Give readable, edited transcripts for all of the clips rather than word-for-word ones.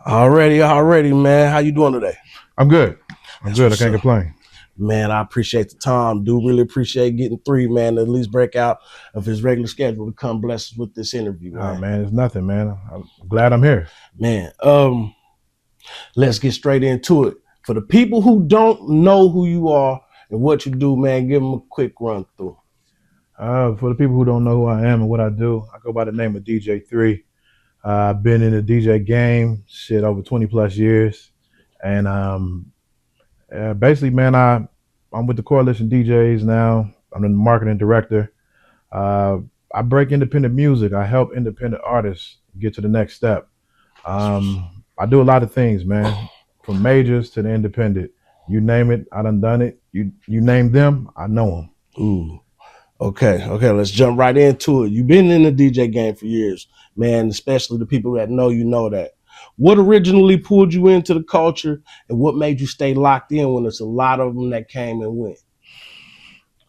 Already, man. How you doing today? I'm good. I'm That's good. I what's can't up. complain. Man, I appreciate the time. Do really appreciate getting 3, man, to at least break out of his regular schedule to come bless us with this interview, man. Man, it's nothing, man. I'm glad I'm here. Man, let's get straight into it. For the people who don't know who you are and what you do, man, give them a quick run through. For the people who don't know who I am and what I do, I go by the name of DJ3. I've been in the DJ game, over 20 plus years. And basically, man, I'm with the Coalition DJs now. I'm the marketing director. I break independent music. I help independent artists get to the next step. I do a lot of things, man, from majors to the independent. You name it, I done it. You name them, I know them. Ooh. Okay, let's jump right into it. You've been in the DJ game for years, man, especially the people that know you know that. What originally pulled you into the culture and what made you stay locked in when there's a lot of them that came and went?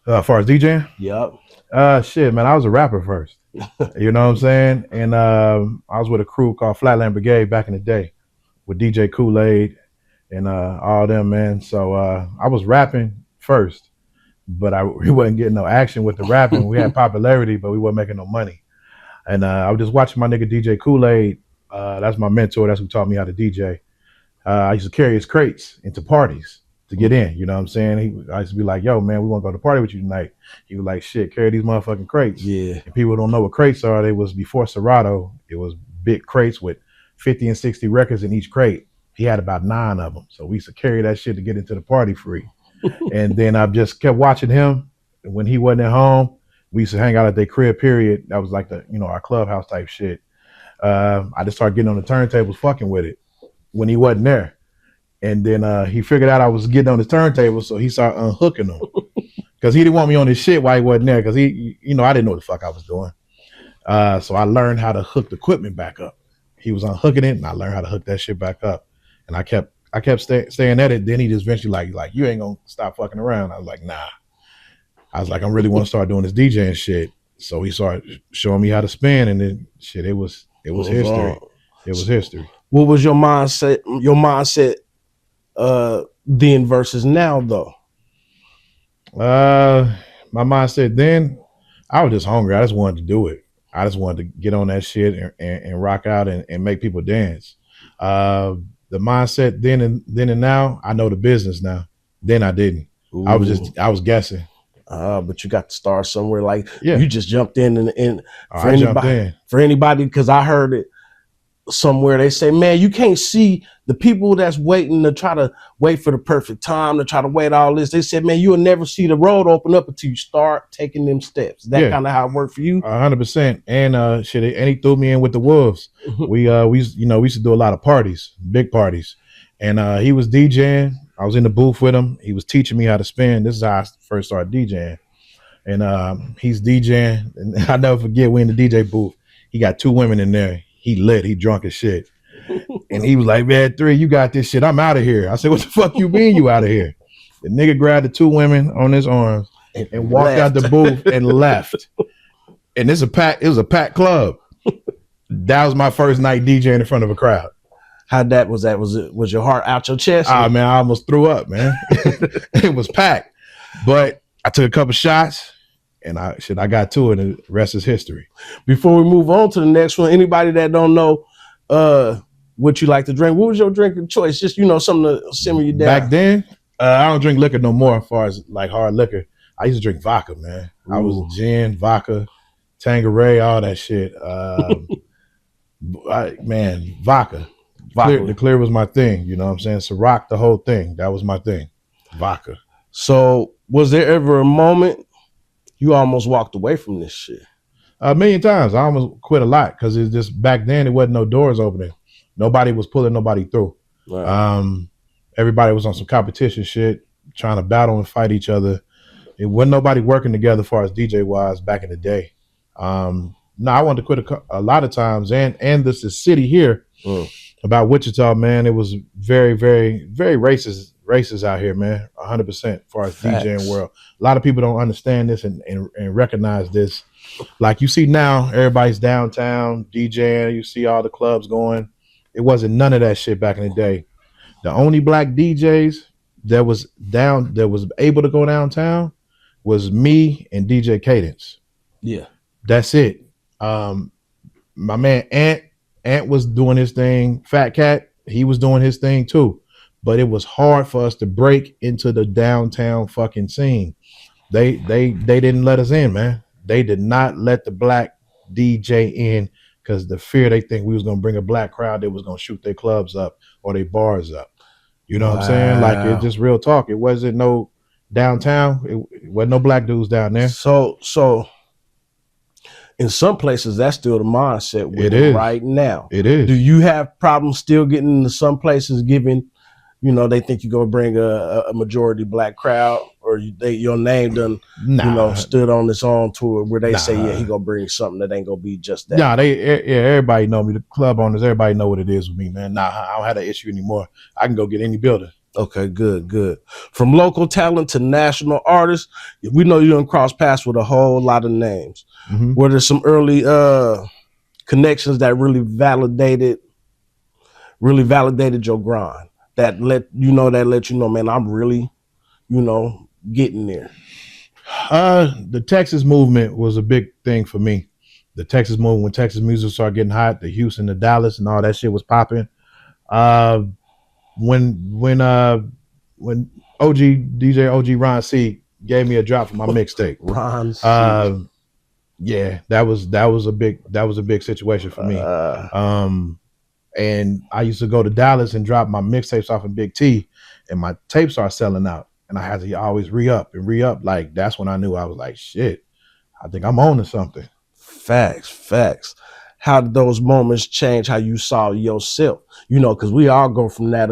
As far as DJing? Yep. Man, I was a rapper first. You know what I'm saying? And I was with a crew called Flatland Brigade back in the day with DJ Kool-Aid and all them, man. So I was rapping first, but we wasn't getting no action with the rapping. We had popularity, but we wasn't making no money. And I was just watching my nigga DJ Kool-Aid. That's my mentor. That's who taught me how to DJ. I used to carry his crates into parties to get in. You know what I'm saying? I used to be like, yo, man, we want to go to the party with you tonight. He was like, shit, carry these motherfucking crates. Yeah. And people don't know what crates are. They was before Serato. It was big crates with 50 and 60 records in each crate. He had about 9 of them. So we used to carry that shit to get into the party free. And then I just kept watching him. And when he wasn't at home, we used to hang out at their crib, period. That was like our clubhouse type shit. I just started getting on the turntables, fucking with it when he wasn't there. And then he figured out I was getting on his turntable, so he started unhooking them. Because he didn't want me on his shit while he wasn't there, because I didn't know what the fuck I was doing. So I learned how to hook the equipment back up. He was unhooking it, and I learned how to hook that shit back up. And I kept staying at it. Then he just eventually like, you ain't gonna stop fucking around. I was like, nah. I was like, I really want to start doing this DJing shit. So he started showing me how to spin, and then shit, it was history. It was history. What was your mindset? Then versus now, though. My mindset then, I was just hungry. I just wanted to do it. I just wanted to get on that shit and rock out and make people dance. The mindset then and now, I know the business now. Then I didn't. Ooh. I was guessing. But you got to start somewhere. Like, yeah. You just jumped in and for anybody, because I heard it somewhere, they say, man, you can't see the people that's waiting to try to wait for the perfect time to try to wait all this. They said, man, you'll never see the road open up until you start taking them steps. That kind of how it worked for you. 100%. And and he threw me in with the wolves. We used to do a lot of parties, big parties, and he was DJing. I was in the booth with him. He was teaching me how to spin. This is how I first started DJing. And he's DJing. And I never forget, we in the DJ booth. He got 2 women in there. He lit. He drunk as shit. And he was like, man, 3, you got this shit. I'm out of here. I said, what the fuck you mean you out of here? The nigga grabbed the 2 women on his arms and walked out the booth and left. And it was a packed club. That was my first night DJing in front of a crowd. How was your heart out your chest? Man, I almost threw up, man. It was packed. But I took a couple shots and I got to it, and the rest is history. Before we move on to the next one, anybody that don't know what you like to drink, what was your drinking choice? Just, something to simmer you down. Back then, I don't drink liquor no more as far as like hard liquor. I used to drink vodka, man. Ooh. I was gin, vodka, Tanqueray, all that shit. Vodka. The clear was my thing, you know what I'm saying? Ciroc, the whole thing. That was my thing. Vodka. So was there ever a moment you almost walked away from this shit? A million times. I almost quit a lot because it's just back then it wasn't no doors opening. Nobody was pulling nobody through. Right. Everybody was on some competition shit, trying to battle and fight each other. It wasn't nobody working together as far as DJ wise back in the day. No, I wanted to quit a lot of times, and this is city here about Wichita, man. It was very, very, very racist out here, man. 100% as far as DJing world. A lot of people don't understand this and recognize this. Like you see now, everybody's downtown DJing. You see all the clubs going. It wasn't none of that shit back in the day. The only black DJs that was able to go downtown was me and DJ Cadence. Yeah. That's it. My man Ant was doing his thing. Fat Cat, he was doing his thing too. But it was hard for us to break into the downtown fucking scene. They didn't let us in, man. They did not let the black DJ in because the fear they think we was gonna bring a black crowd that was gonna shoot their clubs up or their bars up. You know what I'm saying? Like, it's just real talk. It wasn't no downtown. It wasn't no black dudes down there. So in some places, that's still the mindset with it right now. It is. Do you have problems still getting into some places, given, you know, they think you're gonna bring a majority black crowd, or your name done, you know, stood on its own tour where they say, yeah, he gonna bring something that ain't gonna be just that. Nah, everybody know me. The club owners, everybody know what it is with me, man. Nah, I don't have that issue anymore. I can go get any building. Okay, good. From local talent to national artists, we know you done cross paths with a whole lot of names. Mm-hmm. Were there some early connections that really validated your grind? That let you know, man, I'm really, you know, getting there. The Texas movement was a big thing for me. The Texas movement, when Texas music started getting hot, the Houston, the Dallas, and all that shit was popping. When DJ Ron C gave me a drop for my mixtape. Ron C. Yeah, that was a big situation for me. And I used to go to Dallas and drop my mixtapes off in Big T, and my tapes started selling out. And I had to always re-up. Like, that's when I knew. I was like, shit, I think I'm on to something. Facts. How did those moments change how you saw yourself? You know, because we all go from that,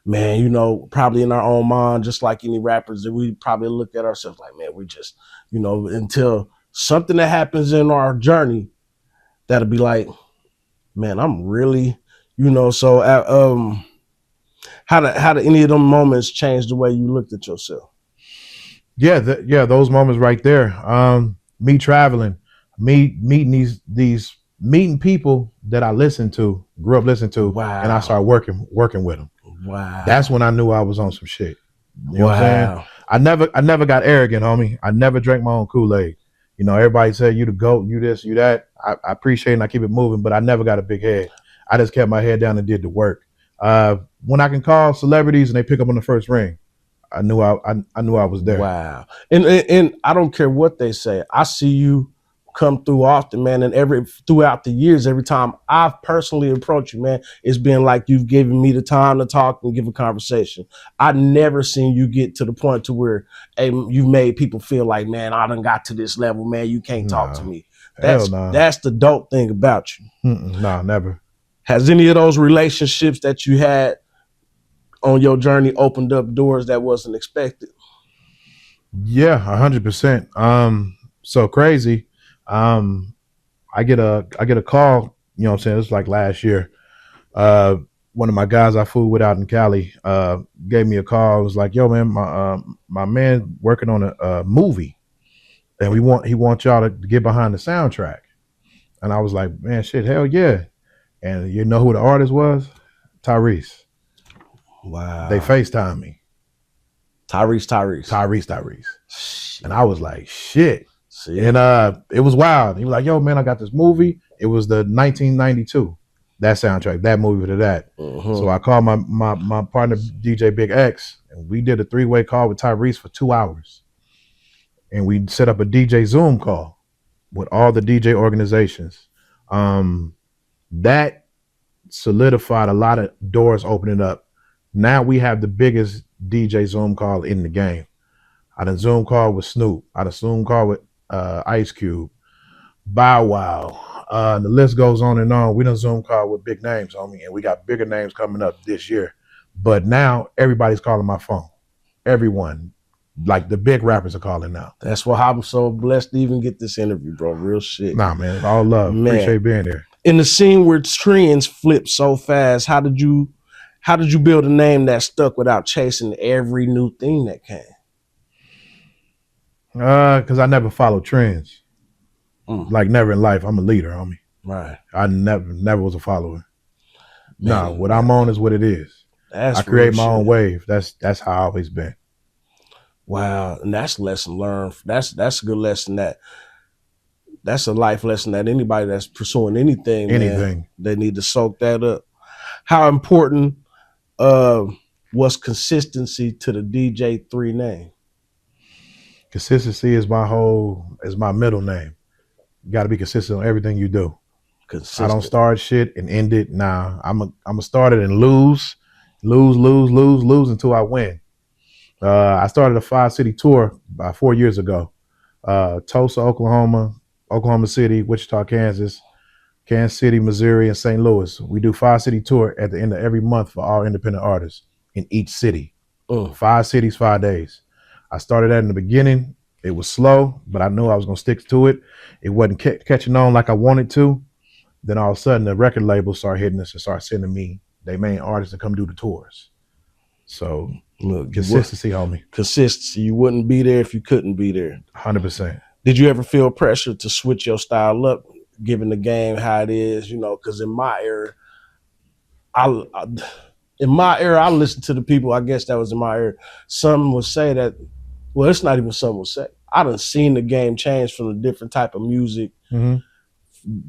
man, you know, probably in our own mind, just like any rappers, that we probably look at ourselves like, man, we just, you know, until something that happens in our journey that'll be like, man, I'm really, you know. So how did any of them moments change the way you looked at yourself? Yeah, those moments right there. Me traveling, meeting people that I grew up listening to, wow. And I started working with them. Wow. That's when I knew I was on some shit. You know what I'm saying? I never got arrogant, homie. I never drank my own Kool-Aid. You know, everybody said you the GOAT, you this, you that. I appreciate it and I keep it moving, but I never got a big head. I just kept my head down and did the work. When I can call celebrities and they pick up on the first ring, I knew I was there. Wow. And I don't care what they say. I see you come through often, man, and throughout the years, every time I've personally approached you, man, it's been like you've given me the time to talk and give a conversation. I never seen you get to the point to where, hey, you've made people feel like, man, I done got to this level, man, you can't talk to me. That's the dope thing about you. No, never. Has any of those relationships that you had on your journey opened up doors that wasn't expected? Yeah, 100%. So crazy. I get a call, you know what I'm saying? It's like last year. One of my guys I flew with out in Cali, gave me a call. It was like, yo, man, my man working on a movie, and he wants y'all to get behind the soundtrack. And I was like, man, shit, hell yeah. And you know who the artist was? Tyrese. Wow. They FaceTimed me. Tyrese. Shit. And I was like, shit. See? And it was wild. He was like, yo, man, I got this movie. It was the 1992, that soundtrack, that movie to that. Mm-hmm. So I called my partner, DJ Big X, and we did a 3-way call with Tyrese for 2 hours. And we set up a DJ Zoom call with all the DJ organizations. That solidified a lot of doors opening up. Now we have the biggest DJ Zoom call in the game. I done Zoom call with Snoop. I done Zoom call with Ice Cube, Bow Wow. The list goes on and on. We done Zoom call with big names, homie, and we got bigger names coming up this year. But now everybody's calling my phone. Everyone. Like the big rappers are calling now. That's why I'm so blessed to even get this interview, bro. Real shit. Nah, man. All love. Man. Appreciate being there. In the scene where trends flip so fast, how did you build a name that stuck without chasing every new thing that came? Because I never follow trends. Like never in life. I'm a leader, homie. Right. I never was a follower. No, what I'm on is what it is. I create my own wave. That's how I've always been. Wow, and that's a lesson learned. That's a good lesson. That's a life lesson that anybody that's pursuing anything, man, they need to soak that up. How important was consistency to the DJ3 name? Consistency is my middle name. You got to be consistent on everything you do. I don't start shit and end it. Nah, I'm a start it and lose until I win. I started a 5-city tour about 4 years ago. Tulsa, Oklahoma, Oklahoma City, Wichita, Kansas City, Missouri, and St. Louis. We do 5-city tour at the end of every month for all independent artists in each city. 5 cities, 5 days. I started that in the beginning. It was slow, but I knew I was going to stick to it. It wasn't catching on like I wanted to. Then all of a sudden, the record labels start hitting us and start sending me their main artists to come do the tours. So look, consistency, homie. Consistency. You wouldn't be there if you couldn't be there. 100%. Did you ever feel pressure to switch your style up, given the game how it is? You know, because in my era, I listened to the people. I guess that was in my era. Some would say that. Well, it's not even some would say. I done seen the game change from a different type of music. Mm-hmm.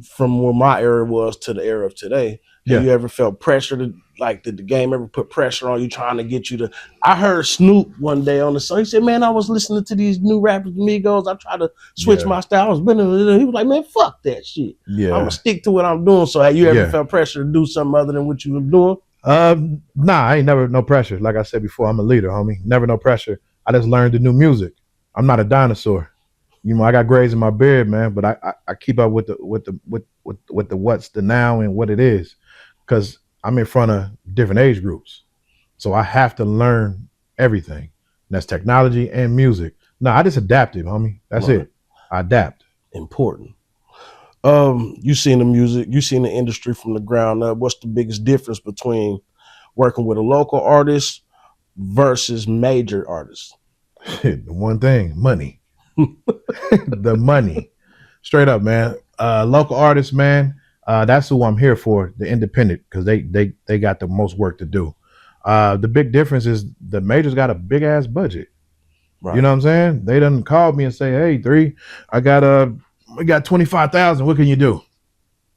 From where my era was to the era of today. Have you ever felt pressure to, like, did the game ever put pressure on you trying to get you to? I heard Snoop one day on the song. He said, man, I was listening to these new rappers, Migos. I tried to switch my style. He was like, man, fuck that shit. Yeah. I'm going to stick to what I'm doing. So have you ever felt pressure to do something other than what you were doing? Nah, I ain't never no pressure. Like I said before, I'm a leader, homie. Never no pressure. I just learned the new music. I'm not a dinosaur. You know, I got grays in my beard, man, but I keep up with the what's the now and what it is, because I'm in front of different age groups, so I have to learn everything. And that's technology and music. No, I just adapted, homie. That's it. I adapt. Important. You seen the music, you seen the industry from the ground up. What's the biggest difference between working with a local artist versus major artists? One thing, money. The money, straight up, man. Local artists, man, that's who I'm here for, the independent, because they got the most work to do. The big difference is the majors got a big ass budget. Right. You know what I'm saying? They done called me and say, hey, 3, we got 25,000. What can you do?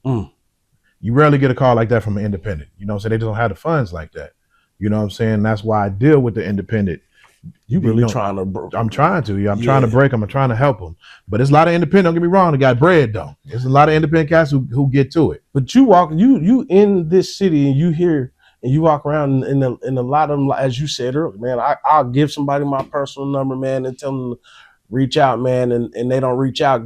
You rarely get a call like that from an independent. You know what I'm saying? They just don't have the funds like that. You know what I'm saying? That's why I deal with the independent. You really trying to? I'm trying to. Yeah, I'm trying to break them. I'm trying to help them. But it's a lot of independent. Don't get me wrong. They got bread though. There's a lot of independent cats who get to it. But you in this city and you hear and you walk around in a lot of them, as you said earlier, man. I'll give somebody my personal number, man, and tell them to reach out, man, and they don't reach out.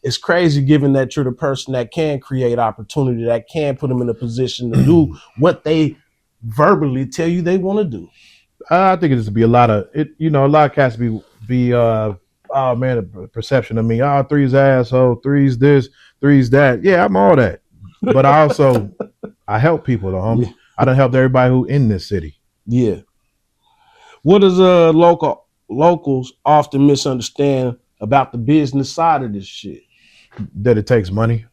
It's crazy, given that you're the person that can create opportunity, that can put them in a position to do what they verbally tell you they want to do. I think it just be a lot of it. You know, a lot of cats be oh man, the perception of me. Oh, 3's asshole, 3's this, 3's that. Yeah, I'm all that. But I help people though, homie. Yeah. I done helped everybody who in this city. Yeah. What does locals often misunderstand about the business side of this shit? That it takes money.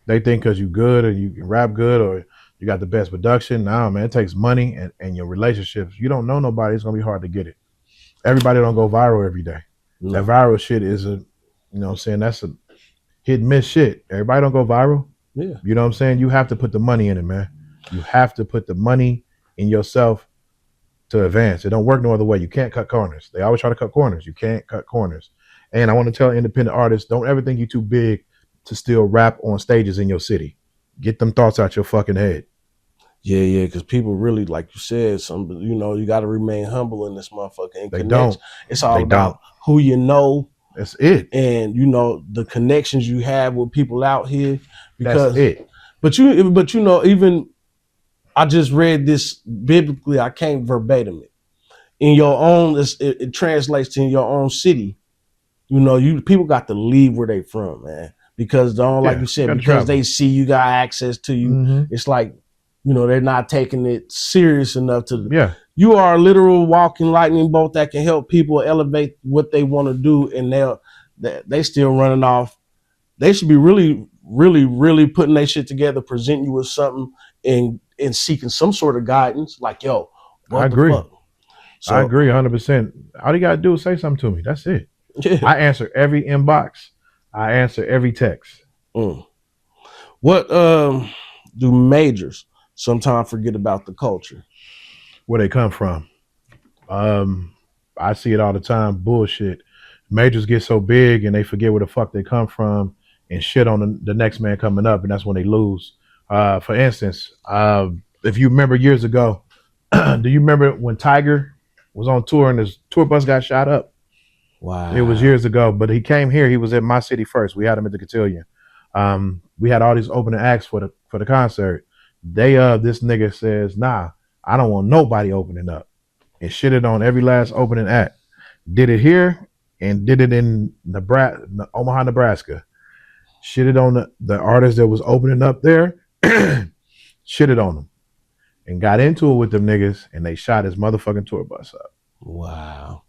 They think because you good or you can rap good or you got the best production. Nah, man, it takes money and your relationships. You don't know nobody, it's gonna be hard to get it. Everybody don't go viral every day. No. That viral shit is you know what I'm saying, that's a hit and miss shit. Everybody don't go viral. Yeah. You know what I'm saying? You have to put the money in it, man. You have to put the money in yourself to advance. It don't work no other way. You can't cut corners. They always try to cut corners. You can't cut corners. And I want to tell independent artists, don't ever think you're too big to still rap on stages in your city. Get them thoughts out your fucking head. Yeah, because people really, like you said, you got to remain humble in this motherfucker. And they don't. It's all about who you know. That's it. And the connections you have with people out here. Because, that's it. But even I just read this biblically. I can't verbatim it. In your own, it translates to in your own city. People got to leave where they from, man. Because like you said, because they see you got access to you, it's like, they're not taking it serious enough to. Yeah. You are a literal walking lightning bolt that can help people elevate what they want to do, and they still running off. They should be really, really, really putting their shit together, presenting you with something, and and seeking some sort of guidance. Like, yo, what I the agree. fuck? So, I agree 100%. All you gotta do is say something to me. That's it. yeah. I answer every inbox. I answer every text. What do majors sometimes forget about the culture? Where they come from. I see it all the time. Bullshit. Majors get so big and they forget where the fuck they come from and shit on the next man coming up, and that's when they lose. For instance, if you remember years ago, do you remember when Tiger was on tour and his tour bus got shot up? Wow. It was years ago, but he came here. He was at my city first. We had him at the Cotillion. We had all these opening acts for the concert. This nigga says, nah, I don't want nobody opening up, and shitted on every last opening act. Did it here and did it in Omaha, Nebraska. Shitted on the artist that was opening up there, shitted on them, and got into it with them niggas, and they shot his motherfucking tour bus up. Wow.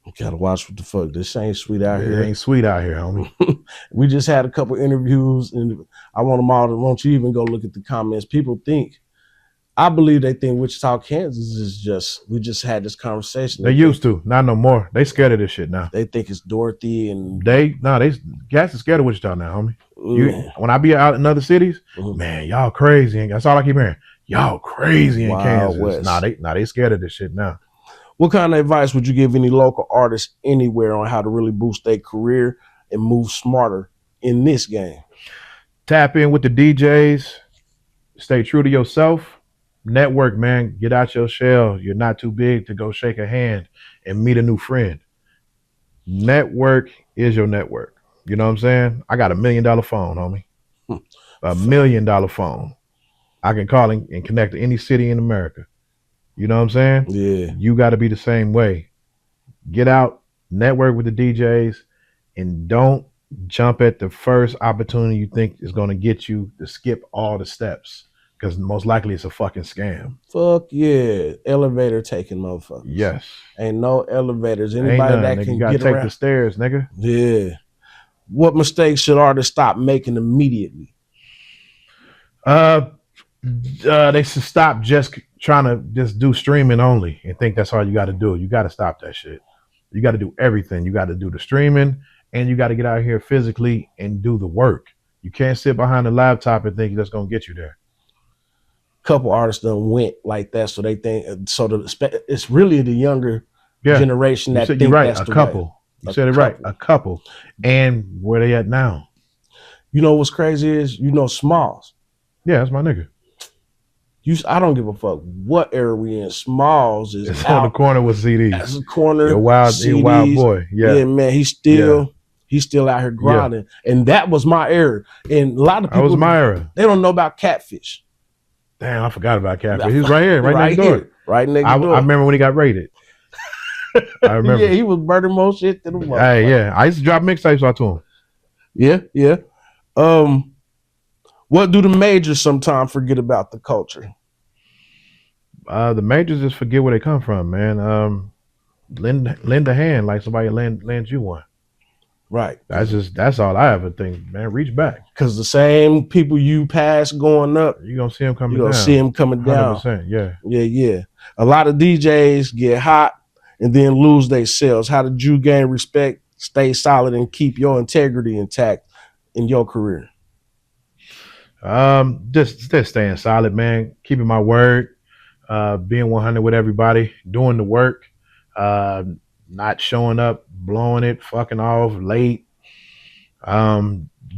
You gotta watch what the fuck. This ain't sweet out It here. ain't sweet out here, homie. We just had a couple interviews, and I want them all to, won't you even go look at the comments? People think, I believe they think Wichita, Kansas is just, we just had this conversation. They used to, not no more. They scared of this shit now. They think it's Dorothy and they cats are scared of Wichita now, homie. When I be out in other cities, man, y'all crazy. And that's all I keep hearing. Y'all crazy in Kansas. West. They scared of this shit now. What kind of advice would you give any local artists anywhere on how to really boost their career and move smarter in this game? Tap in with the DJs. Stay true to yourself. Network, man. Get out your shell. You're not too big to go shake a hand and meet a new friend. Network is your network. You know what I'm saying? I got $1 million phone, homie. $1 million phone. I can call and connect to any city in America. You know what I'm saying? Yeah. You got to be the same way. Get out, network with the DJs, and don't jump at the first opportunity you think is going to get you to skip all the steps, because most likely it's a fucking scam. Fuck yeah. Elevator taking motherfuckers. Yes. Ain't no elevators. Anybody Ain't none, that nigga. can You gotta get take around the stairs, nigga. Yeah. What mistakes should artists stop making immediately? They should stop just trying to just do streaming only and think that's all you got to do. You got to stop that shit. You got to do everything. You got to do the streaming, and you got to get out here physically and do the work. You can't sit behind a laptop and think that's gonna get you there. Couple artists done went like that, so they think it's really the younger generation that think right. that's a the couple. way. You said it right. A couple. And where they at now? You know what's crazy is, Smalls. Yeah, that's my nigga. I don't give a fuck what era we in. Smalls is it's out. On the corner with CDs. That's the corner. He a wild boy. Yeah, man. He's still out here grinding, and that was my era. And a lot of people, that was my era. They don't know about Catfish. Damn, I forgot about Catfish. He's right here, right next door. Right next door. I remember when he got raided. I remember. Yeah, he was burning more shit than the motherfucker. Hey, yeah. I used to drop mixtapes out to him. Yeah. What do the majors sometimes forget about the culture? The majors just forget where they come from, man. Lend a hand like somebody lends you one. Right. That's all I ever think, man. Reach back. Because the same people you pass going up, you're gonna see them coming down. You're gonna see them coming down. 100%, yeah. Yeah. A lot of DJs get hot and then lose their sales. How did you gain respect, stay solid, and keep your integrity intact in your career? Just staying solid, man. Keeping my word, being 100 with everybody, doing the work, not showing up, blowing it, fucking off late.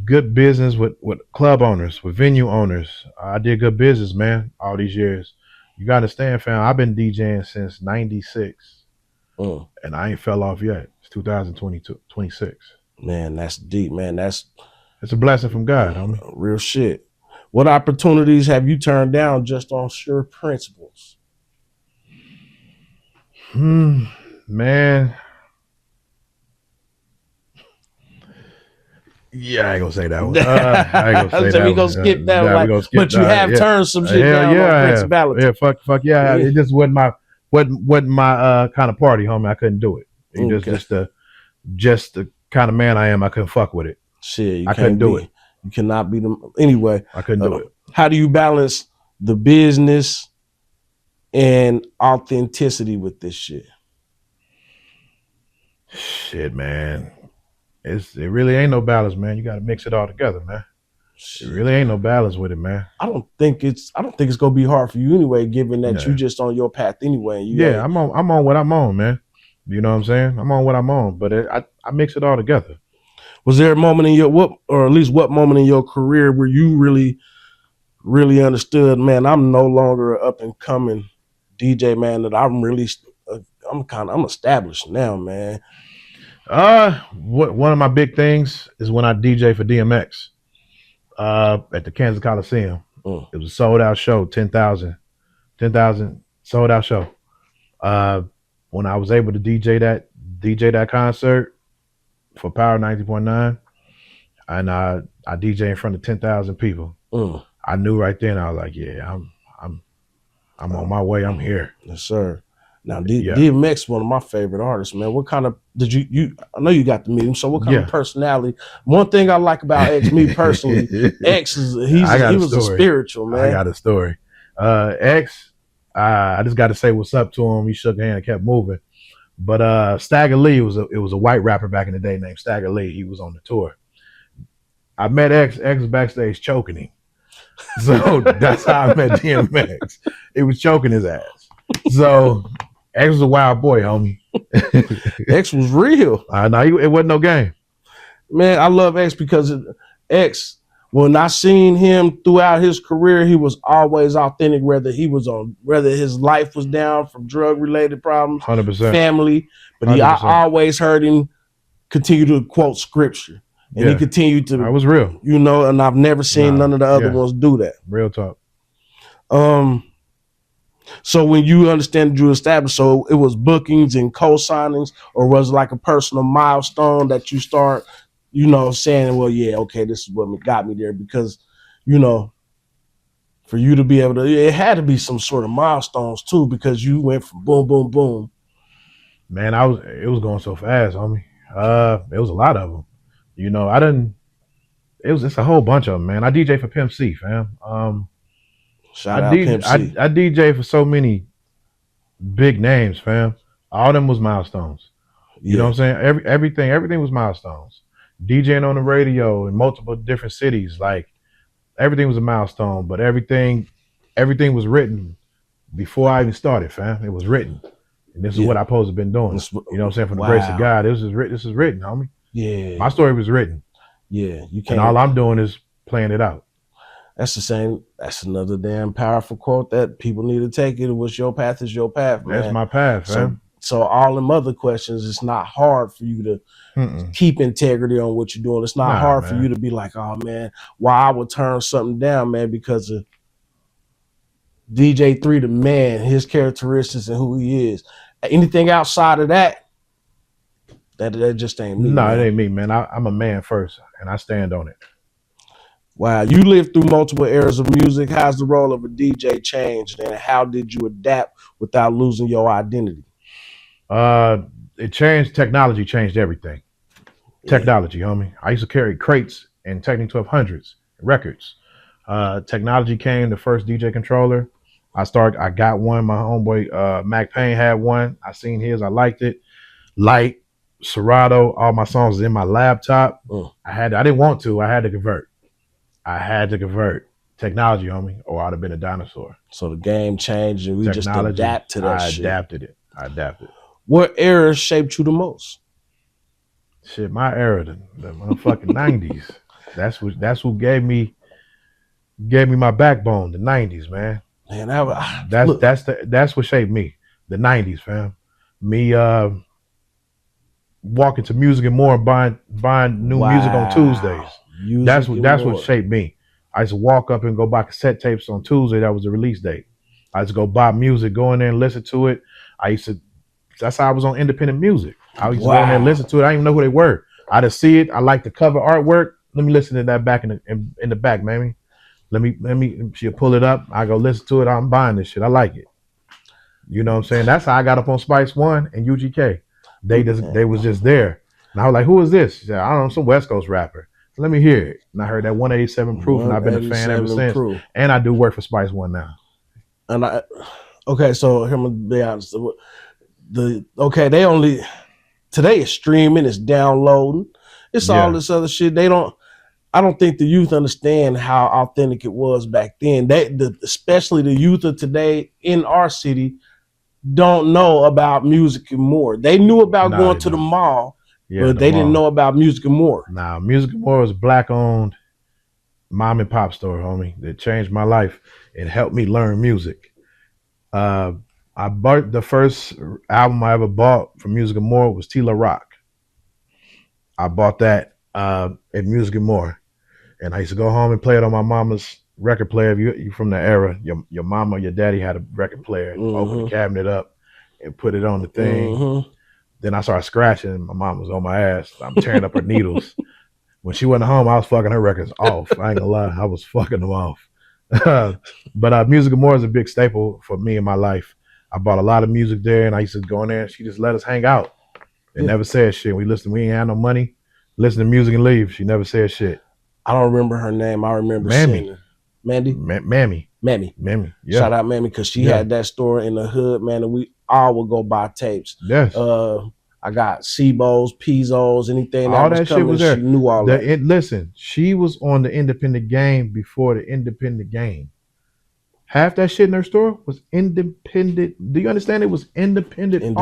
Good business with club owners, with venue owners. I did good business, man, all these years. You got to understand, fam, I've been DJing since 96. And I ain't fell off yet. It's 2022, 26. Man, that's deep, man. It's a blessing from God, homie. Real shit. What opportunities have you turned down just on sure principles? Man. Yeah, I ain't gonna say that one. I ain't gonna say that. We gonna skip that one. But you have turned some shit down on principality. Yeah, fuck yeah. It just wasn't my kind of party, homie. I couldn't do it. Just the kind of man I am. I couldn't fuck with it. Shit, I couldn't do it. You cannot beat them anyway. I couldn't do it. How do you balance the business and authenticity with this shit? Shit, man. It really ain't no balance, man. You got to mix it all together, man. Shit. It really ain't no balance with it, man. I don't think it's gonna be hard for you anyway, given that you just on your path anyway. I'm on what I'm on, man. You know what I'm saying? I'm on what I'm on, but I mix it all together. Was there a moment in your what moment in your career where you really, really understood, man, I'm no longer an up and coming DJ, man, that I'm established now, man? One of my big things is when I DJ for DMX at the Kansas Coliseum. It was a sold out show, 10,000 sold out show. When I was able to DJ that concert for Power 90.9, and I DJ in front of 10,000 people. I knew right then. I was like, yeah, I'm on my way. I'm here. Yes, sir. Now, DMX, one of my favorite artists, man. What kind of did you? I know you got to meet him. So, what kind of personality? One thing I like about X, me personally, X is he was a spiritual man. I got a story. X, I just got to say what's up to him. He shook hand and kept moving. But Stagger Lee was a white rapper back in the day named Stagger Lee. He was on the tour. I met X backstage choking him. So that's how I met DMX. It was choking his ass. So X was a wild boy, homie. X was real. No, it wasn't no game. Man, I love X because X, when I seen him throughout his career, he was always authentic, whether his life was down from drug-related problems, 100%. family, but I always heard him continue to quote scripture. And he continued to. I was real. You know, and I've never seen none of the other ones do that. Real talk. So when you understand you established, so it was bookings and co-signings, or was it like a personal milestone that you start, saying, well, yeah, okay, this is what got me there? Because, for you to be able to, it had to be some sort of milestones too, because you went from boom, boom, boom. Man, it was going so fast, homie. It was a lot of them. It's a whole bunch of them, man. I DJ for Pimp C, fam. Shout out Pimp C. I DJ for so many big names, fam. All of them was milestones. You know what I'm saying? Everything was milestones. DJing on the radio in multiple different cities, like everything was a milestone. But everything was written before I even started, fam. It was written, and this is what I supposed to have been doing. You know what I'm saying? For the grace of God, this is written, homie. Yeah, my story was written. Yeah, you can't. And all I'm doing is playing it out. That's the same. That's another damn powerful quote that people need to take. It was your path is your path, man. That's my path, man. So all them other questions, it's not hard for you to keep integrity on what you're doing. It's not hard for you to be like, oh man, why I would turn something down, man, because of DJ3, the man, his characteristics and who he is. Anything outside of that, that just ain't me. No, it ain't me, man. I'm a man first, and I stand on it. Wow, you lived through multiple eras of music. How's the role of a DJ changed, and how did you adapt without losing your identity? It changed. Technology changed everything. Technology, homie. I used to carry crates and Technic 1200s records. Technology came. The first DJ controller. I got one. My homeboy Mac Payne had one. I seen his. I liked it. Light. Serato, all my songs was in my laptop. I didn't want to. I had to convert. Technology, homie, or I'd have been a dinosaur. So the game changed, and we just adapt to that shit. I adapted. What era shaped you the most? Shit, my era, the motherfucking 90s. That's what gave me my backbone. The 90s, man. Man, that's what shaped me. The 90s, fam. Me walking to music and more and buying new music on Tuesdays. That's what shaped me. I used to walk up and go buy cassette tapes on Tuesday. That was the release date. I used to go buy music, go in there and listen to it. That's how I was on independent music. I used to go in there and listen to it. I didn't even know who they were. I just see it. I like the cover artwork. Let me listen to that back in the back, mammy. Let me. She'll pull it up. I go listen to it. I'm buying this shit. I like it. You know what I'm saying? That's how I got up on Spice One and UGK. They was just there. And I was like, who is this? She said, I don't know, some West Coast rapper. Let me hear it. And I heard that 187 Proof, and I've been a fan ever since. Proof. And I do work for Spice One now. And okay, so here I'm gonna be honest. They only today is streaming, it's downloading, it's all this other shit. I don't think the youth understand how authentic it was back then. Especially the youth of today in our city don't know about Music and More. They knew about going to the mall, but they didn't know about Music and More. Nah, Music and More was a black-owned mom and pop store, homie, that changed my life and helped me learn music. I bought the first album I ever bought from Music and More was Tila Rock. I bought that at Music and More, and I used to go home and play it on my mama's record player. If you from the era, your mama or your daddy had a record player, and open the cabinet up and put it on the thing. Then I started scratching, and my mom was on my ass. I'm tearing up her needles. When she went home, I was fucking her records off. I ain't gonna lie, I was fucking them off. But Music and More is a big staple for me in my life. I bought a lot of music there, and I used to go in there, and she just let us hang out and never said shit. We ain't had no money, listen to music and leave. She never said shit. I don't remember her name. I remember Mammy. Mandy? Mammy. Yeah. Shout out Mammy, because she had that store in the hood, man, and we all would go buy tapes. Yes. I got Sebos, Pizzos, anything all that shit coming, was there. She knew all that. Listen, she was on the independent game before the independent game. Half that shit in her store was independent. Do you understand? It was independent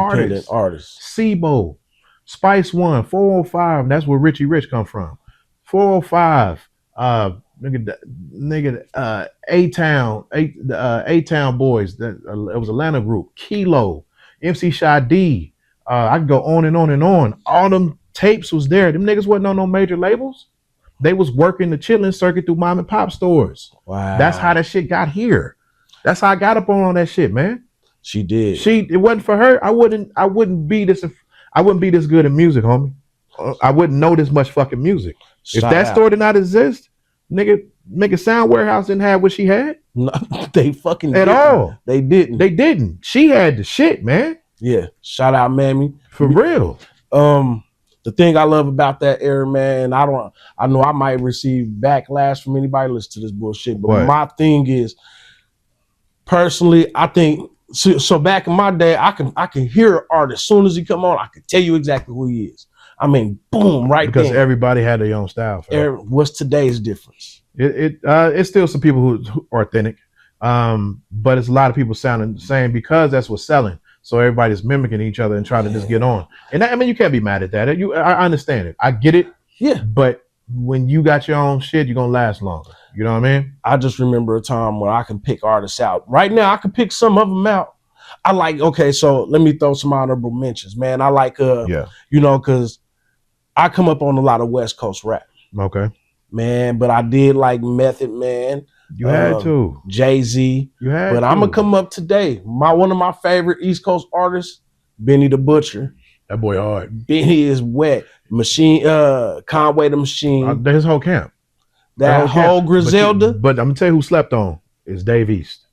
artists. Sebo, Spice One, 405. That's where Richie Rich come from. 405. A-Town Boys. It was Atlanta group. Kilo, MC Shy D. I could go on and on and on. All them tapes was there. Them niggas wasn't on no major labels. They was working the chilling circuit through mom and pop stores. Wow. That's how that shit got here. That's how I got up on all that shit, man. She did. It wasn't for her. I wouldn't be this good in music, homie. I wouldn't know this much fucking music. If that store did not exist, nigga, Sound Warehouse didn't have what she had. No, they fucking at all. They didn't. They didn't. She had the shit, man. Yeah. Shout out, Mammy. For real. The thing I love about that era, man, I know I might receive backlash from anybody listening to this bullshit, but my thing is, personally, I think so back in my day, I can hear an artist as soon as he come on, I can tell you exactly who he is. I mean, boom, right there. Because everybody had their own style. What's today's difference? It's still some people who are authentic, but it's a lot of people sounding the same because that's what's selling. So everybody's mimicking each other and trying to just get on. And I mean, you can't be mad at that. I understand it. I get it. Yeah. But when you got your own shit, you're going to last longer. You know what I mean? I just remember a time where I can pick artists out. Right now, I can pick some of them out. I like, okay, so let me throw some honorable mentions, man. I like, because I come up on a lot of West Coast rap. Okay. Man, but I did like Method Man. You had to. Jay-Z. You had to. But I'm going to come up today. One of my favorite East Coast artists, Benny the Butcher. That boy hard. Benny is wet. Conway the Machine. His whole camp. That whole Griselda. But I'm going to tell you who slept on is Dave East.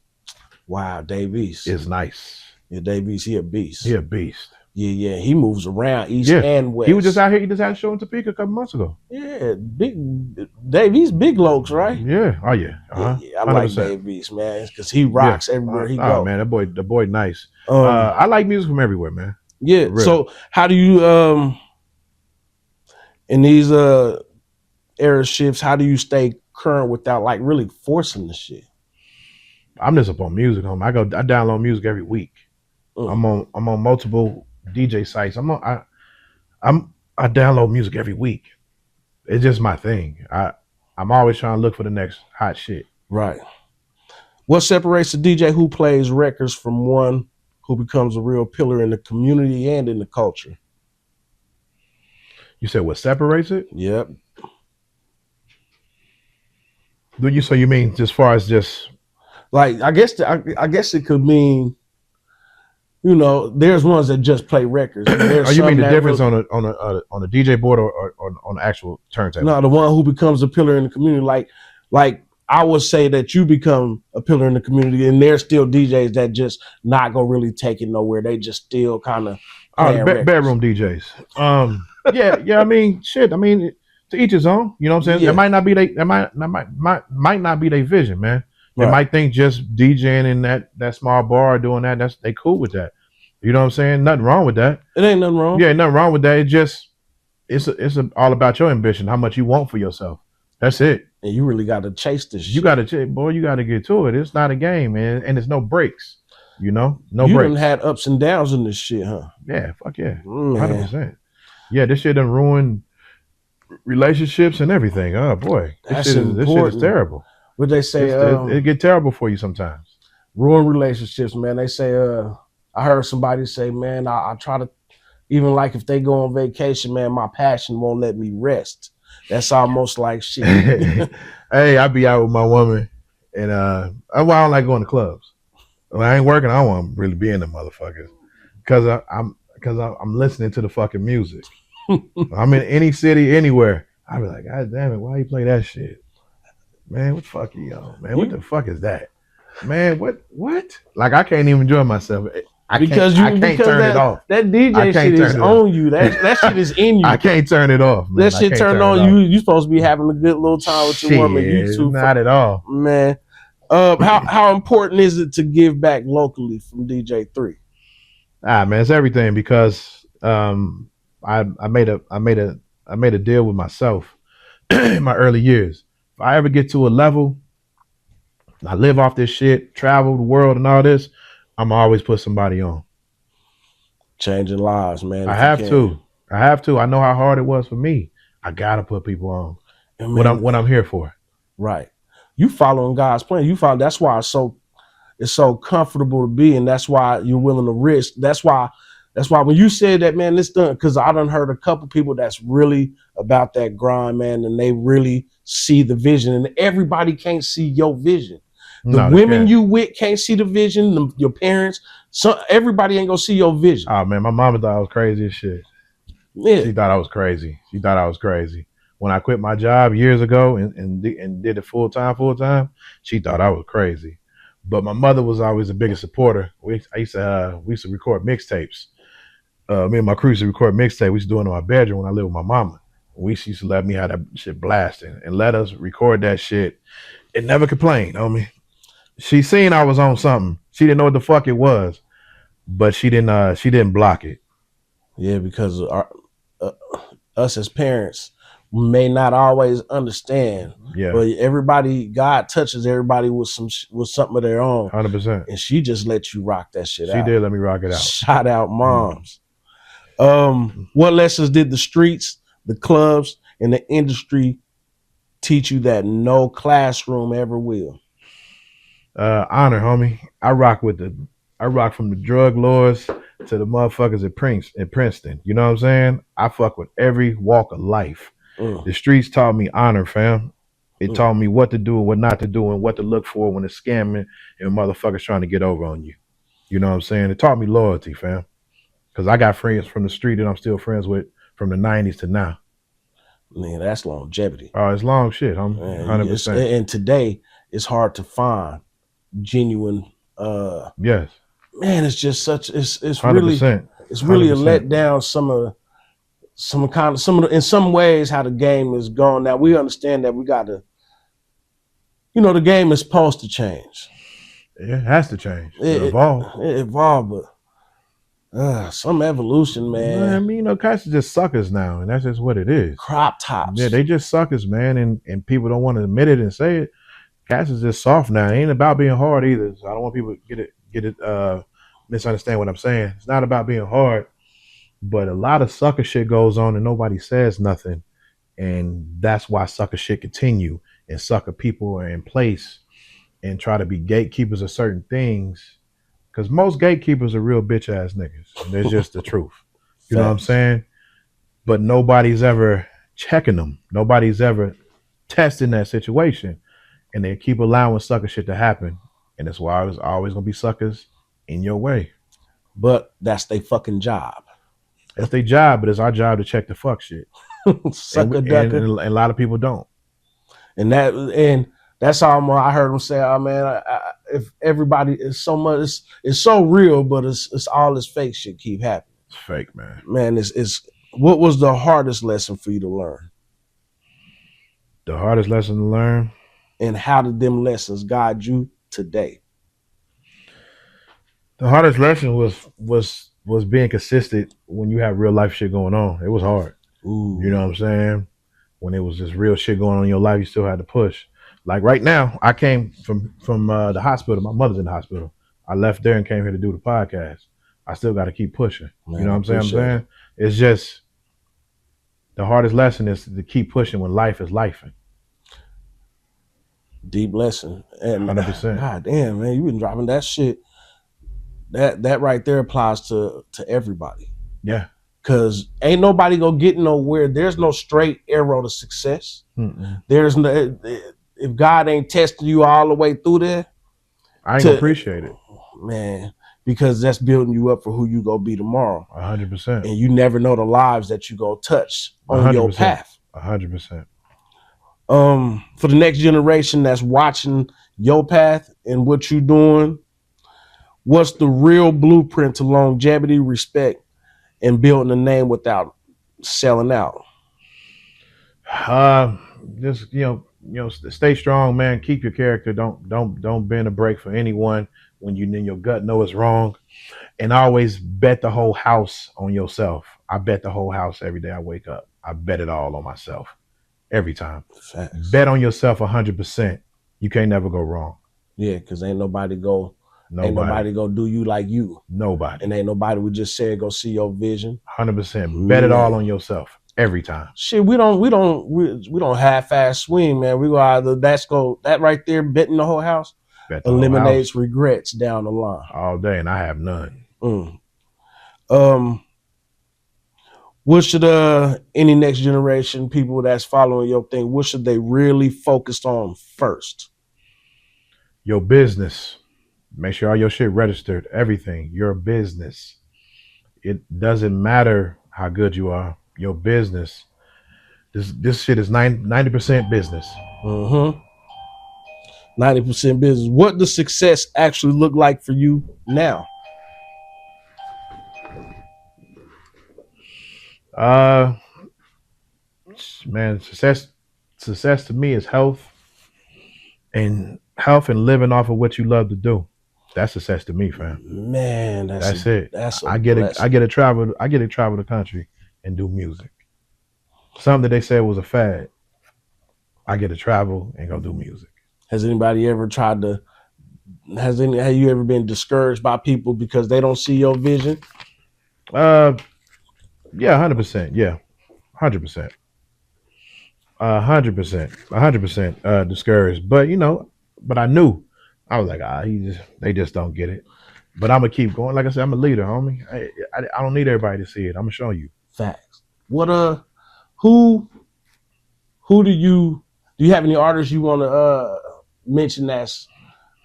Wow, Dave East. Is nice. Yeah, Dave East, he a beast. He a beast. Yeah. He moves around East and West. He was just out here. He just had a show in Topeka a couple months ago. Yeah, Dave East, big lokes, right? Yeah. Oh yeah. Yeah, I like Dave East, man, because he rocks everywhere he goes. Oh man, the boy nice. I like music from everywhere, man. Yeah. So how do you in these era shifts, how do you stay current without like really forcing the shit? I'm just up on music, homie. I download music every week. I'm on multiple DJ sites. I download music every week. It's just my thing. I'm always trying to look for the next hot shit. Right. What separates a DJ who plays records from one who becomes a real pillar in the community and in the culture? You said what separates it? Yep. So you mean as far as just like I guess it could mean, there's ones that just play records. Oh, you mean the difference on a DJ board or on the actual turntable? No, the one who becomes a pillar in the community. Like I would say that you become a pillar in the community, and there's still DJs that just not gonna really take it nowhere. They just still kind of bedroom DJs. Yeah. I mean, shit. I mean, To each his own. You know what I'm saying? Yeah. It might not be might not be their vision, man. They Right. might think just DJing in that small bar doing that, they cool with that. You know what I'm saying? Nothing wrong with that. It ain't nothing wrong. Yeah, nothing wrong with that. It just it's all about your ambition, how much you want for yourself. That's it. And you really got to chase this shit. You got to, boy, you got to get to it. It's not a game, man, and it's no breaks. You know, no you breaks. You done had ups and downs in this shit, huh? Yeah, fuck yeah, 100%. Yeah, this shit done ruined relationships and everything. Oh boy, this shit is terrible. What they say? It get terrible for you sometimes. Ruin relationships, man. They say. I heard somebody say, man, I try to, even like if they go on vacation, man, my passion won't let me rest. That's almost like shit. Hey, I be out with my woman, and I don't like going to clubs. When I ain't working, I don't want to really be in the motherfuckers, because I'm listening to the fucking music. I'm in any city, anywhere. I be like, God damn it, why you play that shit? Man, what the fuck you on, man? What the fuck is that? Man, what? Like, I can't even enjoy myself. I can't turn it off. That DJ shit is on you. That shit is in you. I can't turn it off, man. That shit turned on you. You supposed to be having a good little time with your woman. You two, not at all, man. How important is it to give back locally from DJ3? Man, it's everything, because I made a deal with myself in my early years. If I ever get to a level, I live off this shit, travel the world and all this, I'm always put somebody on. Changing lives, man. I have to. I know how hard it was for me. I gotta put people on. And man, what I'm here for. Right. You following God's plan. That's why it's so comfortable to be, and that's why you're willing to risk. That's why when you said that, man, it's done, because I done heard a couple people that's really about that grind, man, and they really see the vision, and everybody can't see your vision. The women you with can't see the vision. Your parents, everybody ain't gonna see your vision. Oh man, my mama thought I was crazy as shit. Yeah, she thought I was crazy. When I quit my job years ago and did it full time, she thought I was crazy. But my mother was always the biggest supporter. We used to record mixtapes. Me and my crew used to record mixtape. We used to do it in my bedroom when I lived with my mama. We used to let me have that shit blasting and let us record that shit and never complained, homie. She seen I was on something. She didn't know what the fuck it was, but she didn't block it. Yeah, because us as parents may not always understand. Yeah, but God touches everybody with something of their own. 100%. And she just let you rock that shit out. She did let me rock it out. Shout out moms. What lessons did the streets, the clubs, and the industry teach you that no classroom ever will? Honor, homie. I rock from the drug lords to the motherfuckers at Princeton. You know what I'm saying? I fuck with every walk of life. The streets taught me honor, fam. It taught me what to do and what not to do and what to look for when it's scamming and motherfuckers trying to get over on you. You know what I'm saying? It taught me loyalty, fam. Because I got friends from the street that I'm still friends with from the 90s to now. Man, that's longevity. Oh, it's long shit, homie. 100%. And today, it's hard to find genuine. Yes. Man, it's just such. It's 100%. really. It's really 100%. A letdown. In some ways, how the game is going. Now we understand that we got to. The game is supposed to change. It has to change. It evolve, but some evolution, man. I mean, cats are just suckers now, and that's just what it is. Crop tops. Yeah, they just suckers, man, and people don't want to admit it and say it. Cats is just soft now. It ain't about being hard either. So I don't want people to get it misunderstand what I'm saying. It's not about being hard, but a lot of sucker shit goes on and nobody says nothing, and that's why sucker shit continue and sucker people are in place and try to be gatekeepers of certain things. Because most gatekeepers are real bitch ass niggas. And that's just the truth. You know what I'm saying? But nobody's ever checking them. Nobody's ever testing that situation. And they keep allowing sucker shit to happen. And that's why there's always going to be suckers in your way. But that's their fucking job. That's their job, but it's our job to check the fuck shit. Sucker ducker. And a lot of people don't. And that's all I heard them say. Oh man, if everybody is so much, it's so real, but it's all this fake shit keep happening. It's fake, man. Man, it's what was the hardest lesson for you to learn? The hardest lesson to learn. And how did them lessons guide you today? The hardest lesson was being consistent when you have real life shit going on. It was hard. Ooh. You know what I'm saying? When it was just real shit going on in your life, you still had to push. Like right now, I came from the hospital. My mother's in the hospital. I left there and came here to do the podcast. I still got to keep pushing. Man, you know what I'm saying? It's just the hardest lesson is to keep pushing when life is lifing. Deep lesson. And 100%. God damn, man, you been dropping that shit. That right there applies to everybody. Yeah. Cause ain't nobody gonna get nowhere. There's no straight arrow to success. Mm-mm. There's no, if God ain't testing you all the way through there, I ain't gonna appreciate it, man. Because that's building you up for who you gonna be tomorrow. 100%. And you never know the lives that you gonna touch on your path. 100%. For the next generation that's watching your path and what you're doing, what's the real blueprint to longevity, respect, and building a name without selling out? Just stay strong, man. Keep your character. Don't bend a break for anyone when you in your gut know it's wrong, and always bet the whole house on yourself. I bet the whole house every day I wake up. I bet it all on myself every time. Facts. Bet on yourself 100%. You can't never go wrong. Yeah, because ain't nobody go do you like you. Nobody. And ain't nobody would just say go see your vision. 100%. Bet it all on yourself every time. Shit, we don't half-ass swing, man. We go either that right there, betting the whole house, eliminates regrets down the line all day, and I have none. What should any next generation people that's following your thing, what should they really focus on first? Your business. Make sure all your shit registered. Everything. Your business. It doesn't matter how good you are. Your business. This shit is 90% business. 90% business. What does success actually look like for you now? Man, success to me is health and living off of what you love to do. That's success to me, fam. Man, that's it. I get to travel the country and do music. Something that they said was a fad. I get to travel and go do music. Has anybody ever have you ever been discouraged by people because they don't see your vision? Yeah, 100%. Yeah, 100%. 100% discouraged. But but I knew. I was like, they just don't get it. But I'm gonna keep going. Like I said, I'm a leader, homie. I don't need everybody to see it. I'm gonna show you. Facts. What who do you have any artists you want to mention that's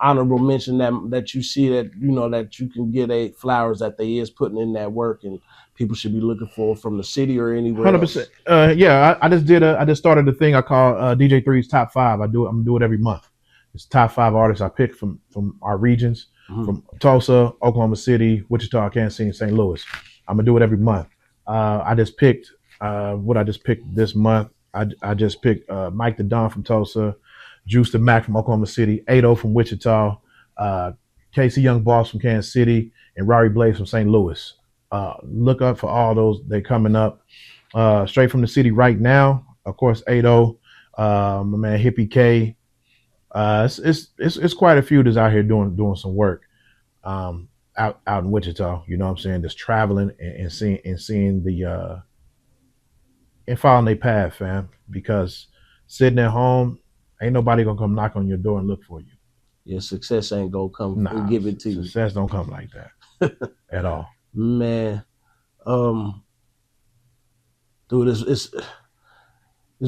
honorable mention that you see that that you can get flowers that they is putting in that work and people should be looking for from the city or anywhere 100%. Yeah, I just started a thing I call DJ3's Top 5. I'm gonna do it every month. It's top 5 artists I picked from our regions, from Tulsa, Oklahoma City, Wichita, Kansas City, and St. Louis. I'm gonna do it every month. I just picked what I just picked this month. I just picked Mike the Don from Tulsa, Juice the Mac from Oklahoma City, 80 from Wichita, Casey Young Boss from Kansas City, and Rory Blaze from St. Louis. Look up for all those. They're coming up straight from the city right now. Of course, 80, my man Hippie K. It's quite a few that's out here doing some work out in Wichita. You know what I'm saying? Just traveling and seeing the and following their path, fam. Because sitting at home, ain't nobody gonna come knock on your door and look for you. Yeah, success ain't gonna come and give it to you. Success don't come like that at all. Man, dude, it's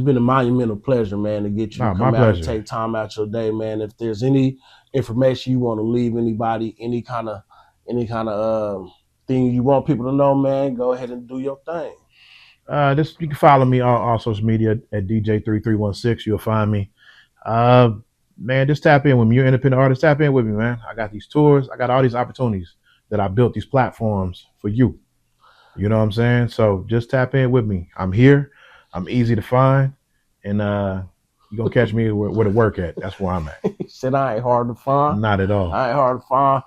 been a monumental pleasure, man, to get you to come out and take time out your day, man. If there's any information you want to leave anybody, any kind of thing you want people to know, man, go ahead and do your thing. You can follow me on all social media at DJ3 You'll find me. Man, just tap in with me. You're an independent artist. Tap in with me, man. I got these tours. I got all these opportunities that I built these platforms for you. You know what I'm saying? So just tap in with me. I'm here. I'm easy to find. And You gonna catch me where to work at. That's where I'm at. He said, I ain't hard to find. Not at all. I ain't hard to find.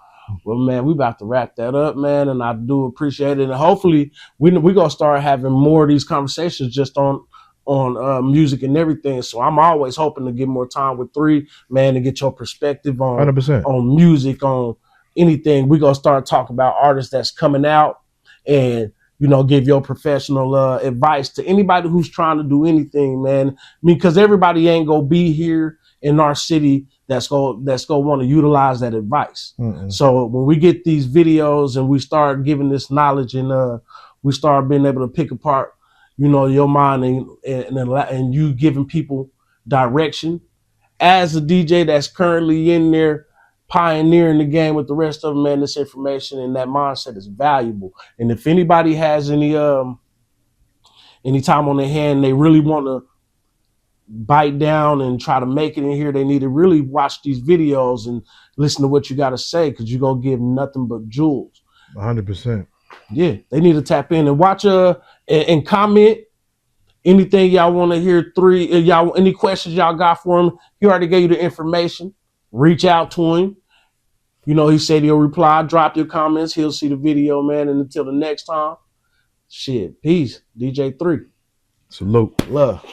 Well, man, we about to wrap that up, man, and I do appreciate it. And hopefully, we gonna start having more of these conversations just on music and everything. So I'm always hoping to get more time with 3, man, to get your perspective on 100%. on music, on anything. We gonna start talking about artists that's coming out, and give your professional advice to anybody who's trying to do anything, man. Because everybody ain't gonna be here in our city that's gonna want to utilize that advice. So when we get these videos and we start giving this knowledge and we start being able to pick apart, your mind and you giving people direction as a DJ that's currently in there pioneering the game with the rest of them, man, this information and that mindset is valuable. And if anybody has any time on their hand, they really want to bite down and try to make it in here, they need to really watch these videos and listen to what you got to say, because you're going to give nothing but jewels. 100%. Yeah, they need to tap in and watch and comment anything y'all want to hear. Y'all any questions y'all got for him, he already gave you the information. Reach out to him. He said he'll reply. Drop your comments. He'll see the video, man. And until the next time, shit, peace. DJ3. Salute. Love.